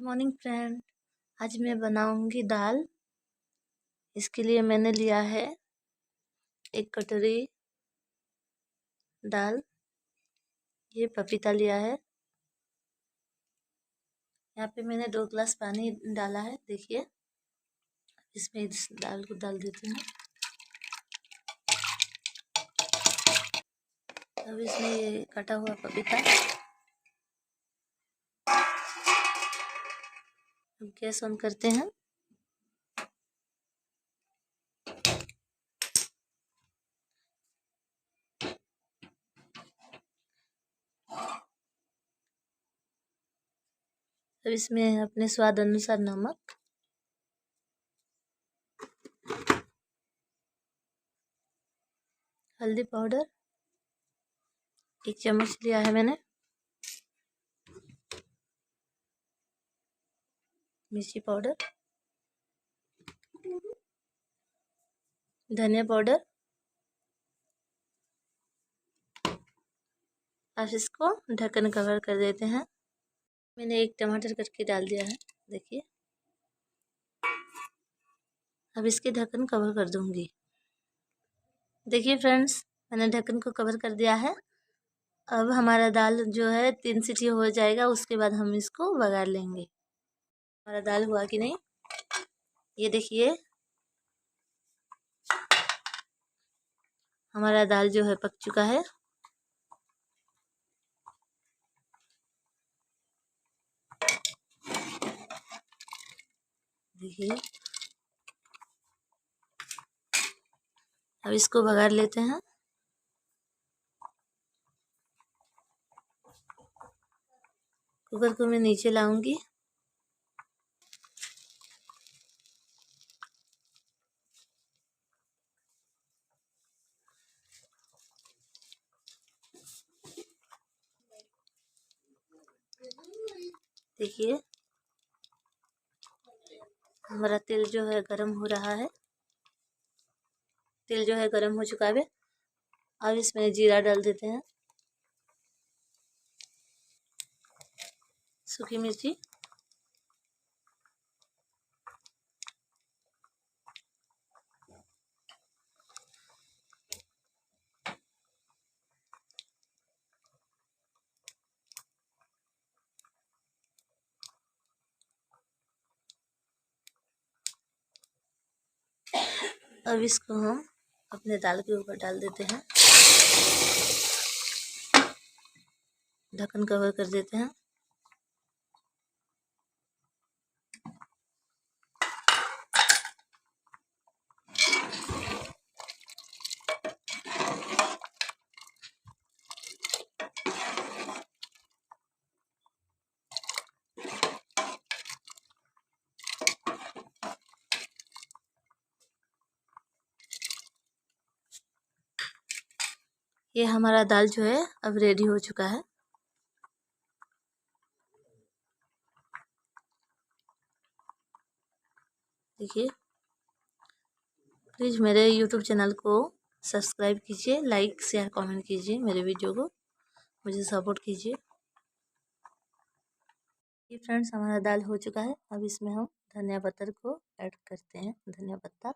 Morning friend. आज मैं बनाऊंगी दाल। इसके लिए मैंने लिया है 1 कटोरी दाल। ये पपीता लिया है। यहाँ पे मैंने 2 गिलास पानी डाला है। देखिए, इसमें इस दाल को डाल देती हूँ। अब इसमें ये कटा हुआ पपीता। अब गैस ऑन करते हैं। अब इसमें अपने स्वाद अनुसार नमक, हल्दी पाउडर 1 चम्मच लिया है मैंने, मिर्ची पाउडर, धनिया पाउडर। अब इसको ढक्कन कवर कर देते हैं। मैंने 1 टमाटर कट के डाल दिया है। देखिए, अब इसके ढक्कन कवर कर दूंगी। देखिए फ्रेंड्स, मैंने ढक्कन को कवर कर दिया है। अब हमारा दाल जो है 3 सीटी हो जाएगा, उसके बाद हम इसको बघार लेंगे। हमारा दाल हुआ कि नहीं, ये देखिए, हमारा दाल जो है पक चुका है। देखिए, अब इसको बघार लेते हैं। कुकर को मैं नीचे लाऊंगी। देखिए, हमारा तेल जो है गरम हो रहा है। तेल जो है गरम हो चुका है। अब इसमें जीरा डाल देते हैं, सूखी मिर्ची, अब इसको हम अपने दाल के ऊपर डाल देते हैं। ढक्कन कवर कर देते हैं। ये हमारा दाल जो है अब रेडी हो चुका है। देखिए, प्लीज़ मेरे YouTube चैनल को सब्सक्राइब कीजिए, लाइक शेयर कमेंट कीजिए, मेरे वीडियो को मुझे सपोर्ट कीजिए। ये फ्रेंड्स, हमारा दाल हो चुका है। अब इसमें हम धनिया पत्ता को ऐड करते हैं। धनिया पत्ता,